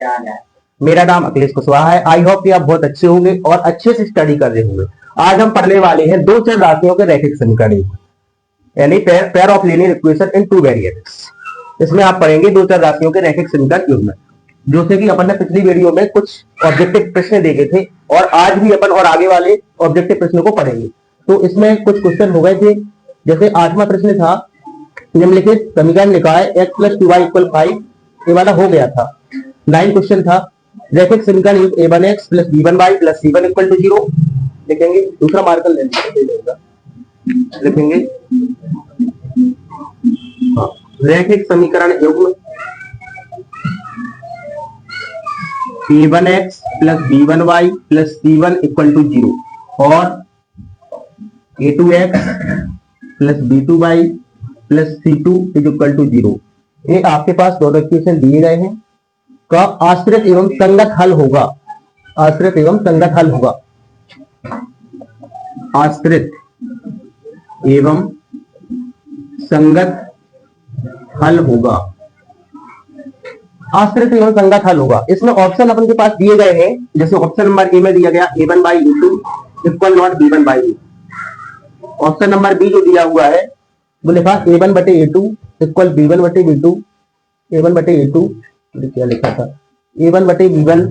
मेरा नाम अखिलेश कुशवाहा है। आई होप कि आप बहुत अच्छे होंगे और अच्छे से स्टडी कर रहे होंगे। आज हम पढ़ने वाले हैं दो चर राशियों के रैखिक समीकरण, यानी pair of linear equation in two variables. इसमें आप पढ़ेंगे दो चर राशियों के रैखिक समीकरण युग्म, जैसे कि अपन ने पिछली वीडियो में कुछ ऑब्जेक्टिव प्रश्न देखे थे और आज भी अपन और आगे वाले ऑब्जेक्टिव प्रश्नों को पढ़ेंगे। तो इसमें कुछ क्वेश्चन हो गए थे, जैसे 8वां प्रश्न था निम्नलिखित समीकरण निकाय x प्लस 2y इक्वल 5, ये वाला हो गया था। 9 क्वेश्चन था रैखिक समीकरण a1x plus b1y plus c1 equal to 0 लिखेंगे। दूसरा मार्कर लिखेंगे रैखिक समीकरण युग्म a1x plus b1y plus c1 equal to 0 और a2x plus b2y plus c2 is equal to 0। ये आपके पास दोनों इक्वेशन दिए गए हैं का आश्रित एवं संगत हल होगा। आश्रित एवं संगत हल होगा। आश्रित एवं संगत हल होगा। आश्रित एवं संगत हल होगा। इसमें ऑप्शन अपन के पास दिए गए हैं, जैसे ऑप्शन नंबर ए में दिया गया a1 by a2 equal not b1 by a2। Option number B जो दिया हुआ है वो लिखा a1 बटे a2 इक्वल b1 बटे b2। a1 बटे a2 क्या लिखा था, a1 बटे b1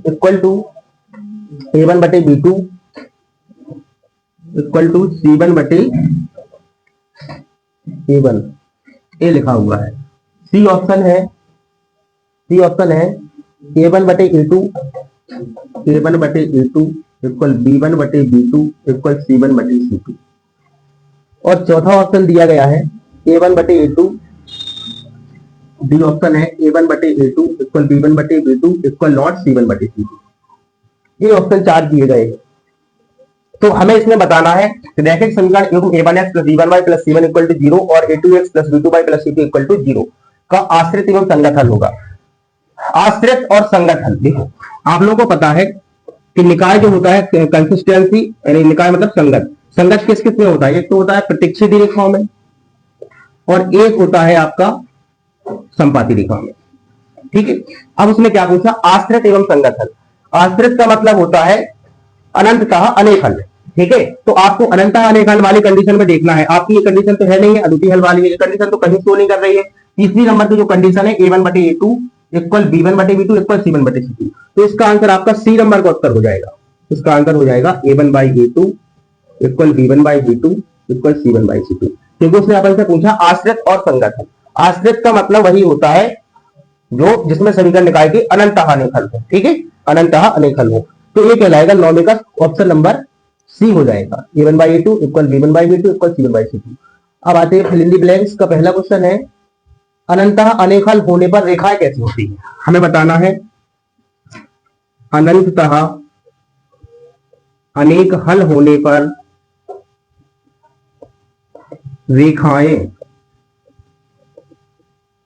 इक्वल टू a1 बटे b2 इक्वल टू c1 बटे a1, ये लिखा हुआ है। सी ऑप्शन है a1 बटे a2 इक्वल b1 बटे b2 इक्वल c1 बटे c2। और चौथा ऑप्शन दिया गया है a1 बटे a2, डी ऑप्शन है a1 बटे a2 इक्वल b1 बटे b2 इक्वल नॉट c1 बटे c2। ये ऑप्शन 4 दिए गए। तो हमें इसमें बताना है रैखिक समीकरण युग्म a1x plus b1y plus c1 equal to 0 और a2x plus b2y plus c2 equal to 0 का आश्रित एवं संगत हल होगा। आश्रित और संगत हल, देखो आप लोगों को पता है कि निकाय जो होता है कंसिस्टेंसी, यानी निकाय मतलब संगत। संगत किस किस में होता है, एक तो होता है प्रत्यक्षी रेखाओं में और एक होता है आपका संपाती रेखा में। ठीक है, अब उसने क्या पूछा, आश्रित एवं संगत हल। आश्रित का मतलब होता है अनंततः अनेक हल। ठीक है, तो आपको अनंततः अनेक हल वाली कंडीशन में देखना है। आपकी ये कंडीशन तो है नहीं है, अद्वितीय हल वाली ये कंडीशन तो कहीं शो नहीं कर रही है। तीसरी नंबर की जो कंडीशन है a1 बटे a2 इक्वल b1 बटे b2 इक्वल c1 बटे c2, तो इसका आंसर आपका सी नंबर का उत्तर हो जाएगा। इसका आंसर हो जाएगा a1 by a2 equal b1 by b2 equal c1 by c2, क्योंकि उसने अपन से पूछा आश्रित और संगत हल। आश्रित का मतलब वही होता है जो जिसमें समीकरण निकाय के अनंततः अनेक हल हो। ठीक है, अनंततः अनेक हल हो, तो ये कहलाएगा 9 का ऑप्शन नंबर सी हो जाएगा। a1 by a2 equal b1 by b2 equal c1 by c2। अब आते हैं फिल इन द ब्लैंक्स का पहला क्वेश्चन है अनंततः अनेक हल होने पर रेखाएं कैसी होती है। हमें बताना है अनंततः अनेक हल होने पर रेखाएं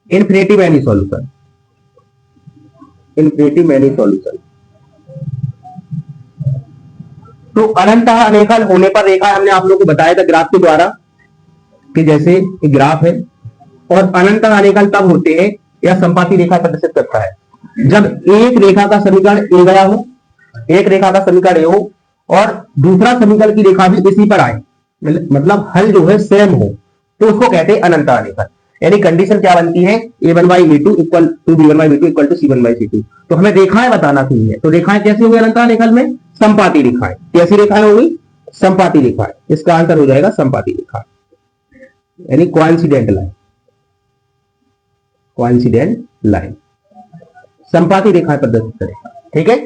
इन्फिनिटी एनी सॉल्यूशन। तो अनंततः अनेक हल होने पर रेखा हमने आप लोगों को बताया था ग्राफ के द्वारा कि जैसे एक ग्राफ है और अनंततः अनेक हल तब होते हैं, यह संपाती रेखा प्रदर्शित करता है जब एक रेखा का समीकरण ए गया हो, एक रेखा का समीकरण ए हो और दूसरा समीकरण की रेखा भी इसी पर आए, मतलब हल जो है सेम हो, तो उसको कहते हैं अनंततः अनेक हल। यानी कंडीशन क्या बनती है, a1 by a2 equal to b1 by b2 equal to c1 by c2। तो हमें रेखाएं बताना थी है, तो रेखाएं कैसी होगी अनंततः अनेक हल में, संपाती रेखाएं। कैसी रेखाएं होगी, संपाती रेखाएं। इसका आंसर हो जाएगा संपाती रेखा, यानी कोइंसिडेंट लाइन। संपाती रेखाएं प्रदर्शित करेगा। ठीक है,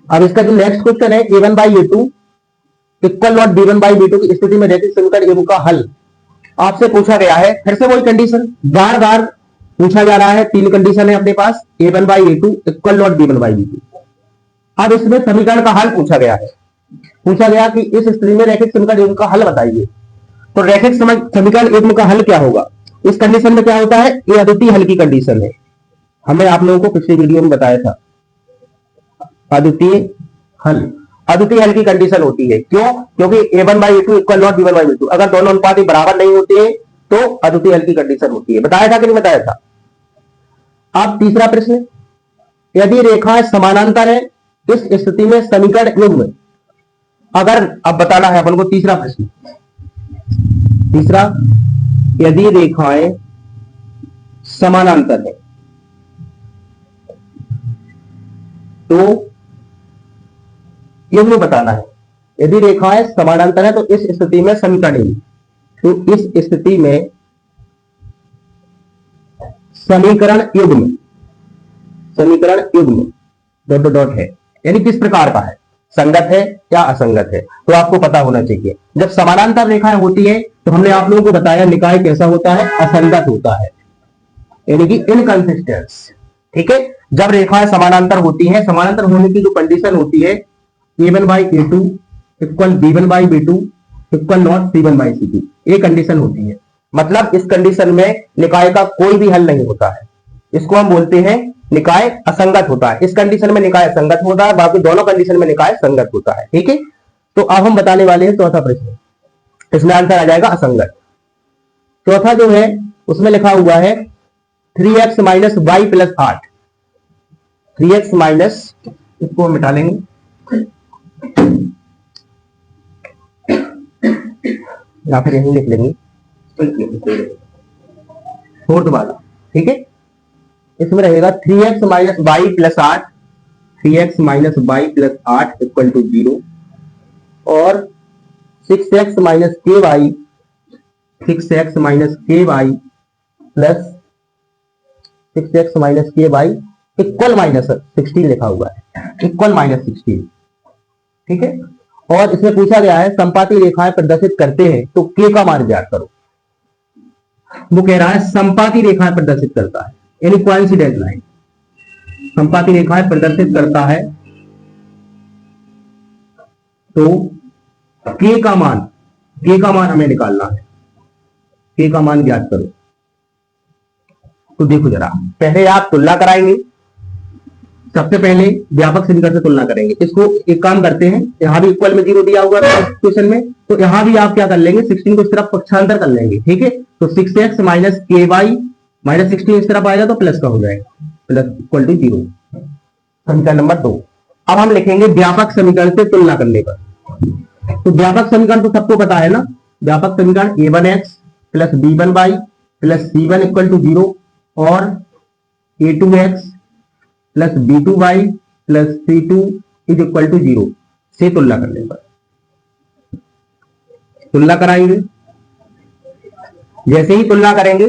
अब इसका जो नेक्स्ट क्वेश्चन है a1 by a2 equal not b1 by b2 की स्थिति में रैखिक समीकरण एवं का हल आपसे पूछा गया है। फिर से वही कंडीशन बार बार पूछा जा रहा है। 3 कंडीशन है अपने पास, a1 by a2 equal not b1 by b2। अब इसमें समीकरण का हल पूछा गया है। पूछा गया कि इस स्थिति में रैखिक समीकरण एवं का हल बताइए। तो रैखिक समीकरण एवं का हल क्या होगा, इस कंडीशन में क्या होता है, ये अद्वितीय हल की कंडीशन है। हमने आप लोगों को पिछले वीडियो में बताया था अद्वितीय हल। अद्वितीय हल की कंडीशन होती है, क्यों, क्योंकि a1 by a2 equal not b1 by b2। अगर दोनों अनुपात बराबर नहीं होते हैं तो अद्वितीय हल की कंडीशन होती है। बताया था कि नहीं बताया था, अब तीसरा प्रश्न, यदि रेखाएं समानांतर है इस स्थिति में समीकरण युग्म, अगर अब बताना है अपन को तीसरा प्रश्न, तीसरा, यदि रेखाएं समानांतर है तो युग्म बताना है। यदि रेखाएं समानांतर है तो इस स्थिति में समीकरण युग्म, तो इस स्थिति में समीकरण युग्म, समीकरण युग्म डॉट डॉट डॉट है, यानी किस प्रकार का है, संगत है या असंगत है, तो आपको पता होना चाहिए। जब समानांतर रेखाएं होती है तो हमने आप लोगों को बताया निकाय कैसा होता है, असंगत होता है, यानी कि इनकंसिस्टेंस। ठीक है, जब रेखाएं समानांतर होती हैं, समानांतर होने की जो कंडीशन होती है, a1 by a2 equal b1 by b2 equal not c1 by c2, ये कंडीशन होती है। मतलब इस कंडीशन में निकाय का कोई भी हल नहीं होता है, इसको हम बोलते हैं निकाय असंगत होता है। इस कंडीशन में निकाय असंगत होता है, बाकी दोनों कंडीशन में निकाय संगत होता है। ठीक है, तो अब हम बताने वाले हैं चौथा प्रश्न, इसमें आंसर आ जाएगा असंगत। चौथा जो है उसमें लिखा हुआ है 3x minus y plus 8, 3x minus, इसको हम मिटा लेंगे, या फिर यहीं लिख लेंगे फोर्थ वाला। ठीक है, इसमें रहेगा 3x minus y plus 8, 3x minus y plus 8 equal to 0, और 6x minus k y, 6x minus k y plus 6x minus k y equal minus 16 लिखा हुआ है, इक्वल माइनस 16। ठीक है, और इसमें पूछा गया है संपाती रेखाएं प्रदर्शित करते हैं तो के का मान ज्ञात करो। वो कह रहा है संपाती रेखाएं प्रदर्शित करता है, यानी कोइंसिडेंट लाइन, संपाती रेखाएं प्रदर्शित करता है तो के का मान, के का मान हमें निकालना है, के का मान ज्ञात करो। तो देखो जरा, पहले आप तुलना कराएंगे, सबसे पहले व्यापक समीकरण से तुलना करेंगे। इसको एक काम करते हैं, यहां भी इक्वल में 0 दिया हुआ है क्वेश्चन में, तो यहां भी आप क्या कर लेंगे, 16 को इस तरफ पक्षांतर कर लेंगे। ठीक है, तो 6x minus k Y minus 16 इस तरफ आएगा तो प्लस का हो जाएगा, प्लस इक्वल टू 0, समीकरण नंबर 2। अब हम लिखेंगे व्यापक समीकरण से तुलना करने पर। तो व्यापक समीकरण तो सबको पता है ना, व्यापक समीकरण a1x plus b1 y plus c1 equal to 0 और a2x plus b2 y plus c2 is equal to 0 से तुलना करने पर, तुलना कराएंगे। जैसे ही तुलना करेंगे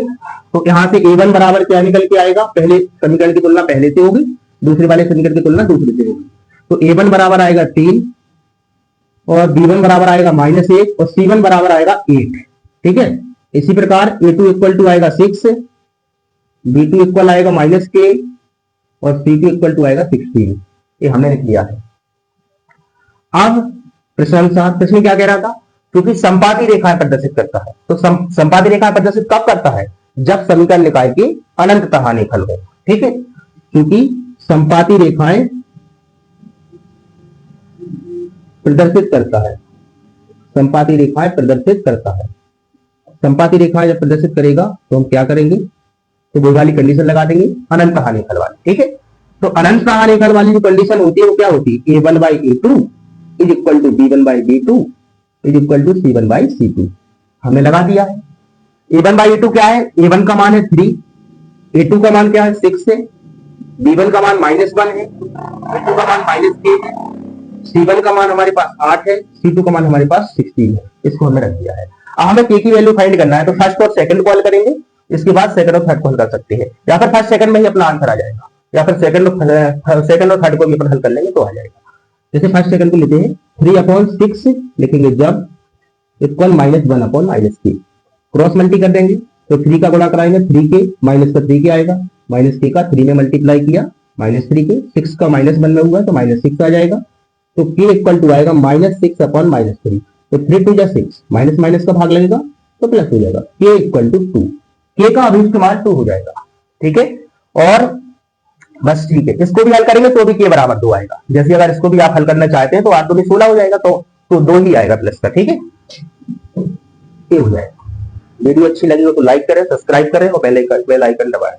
तो यहां से a1 बराबर क्या निकल के आएगा, पहले समीकरण की तुलना पहले से होगी, दूसरे वाले समीकरण की तुलना दूसरे से होगी। तो a1 बराबर आएगा 3 और b1 बराबर आएगा -1 और c1 बराबर आएगा 8। ठीक है, इसी प्रकार a2 इक्वल टू आएगा 6, b2 इक्वल आएगा -k और c2 इक्वल टू आएगा 16। ये हमने लिख लिया है। अब प्रश्न क्या कह रहा था, क्योंकि संपाती रेखाएं प्रदर्शित करता है, तो संपाती रेखाएं प्रदर्शित कब करता है, जब समीकरण निकाय के अनंततः हानिफल हो। ठीक है, क्योंकि संपाती रेखाएं प्रदर्शित करता है, संपाती रेखाएं प्रदर्शित करता है। संपाती रेखाएं जब प्रदर्शित करेगा तो हम क्या करेंगे, तो वो वाली कंडीशन लगा देंगे अनंत हानिफल वाली। ठीक है, तो अनंत हानिफल वाली जो कंडीशन होती है वो क्या होती है, a1 by a2 is equal to b1 by b2 is equal to c1 by c2 हमने लगा दिया है। a1 बाई a2 क्या है, a1 का मान है 3, a2 का मान क्या है 6 है, b1 का मान -1 है, b2 का मान -k है, c1 का मान हमारे पास 8 है, c2 का मान हमारे पास 16 है। इसको हमने रख दिया है। अब हमें k की वैल्यू फाइंड करना है, तो फर्स्ट और सेकंड कॉल करेंगे, इसके बाद सेकंड और थर्ड को हल कर सकते हैं, या फिर फर्स्ट सेकंड में ही अपना आंसर आ जाएगा, या फिर सेकंड और थर्ड को भी अपन हल कर लेंगे तो आ जाएगा। जैसे फर्स्ट सेकंड को लेते हैं, 3/6 लिखेंगे जब इक्वल -1/-k, क्रॉस मल्टी कर देंगे, तो 3 का गुणा कराएंगे 3k, माइनस का 3k आएगा, -k का 3 में मल्टीप्लाई किया -3k, 6 का -1 में हुआ तो -6 आ जाएगा, तो k इक्वल टू आएगा -6/-3, तो 3 2 6, माइनस माइनस का भाग लगेगा तो प्लस हो जाएगा, k इक्वल टू 2, k का अभी इस्तेमाल 2 हो जाएगा। ठीक है, और बस ठीक है, इसको भी हल करेंगे तो भी k बराबर 2 आएगा। जैसे अगर इसको भी आप हल करना चाहते हैं तो 8 2 16 हो जाएगा, तो 2 ही आएगा प्लस का। ठीक है, ये हो जाएगा। वीडियो अच्छी लगी हो तो लाइक करें, सब्सक्राइब करें और बेल आइकन दबाएं।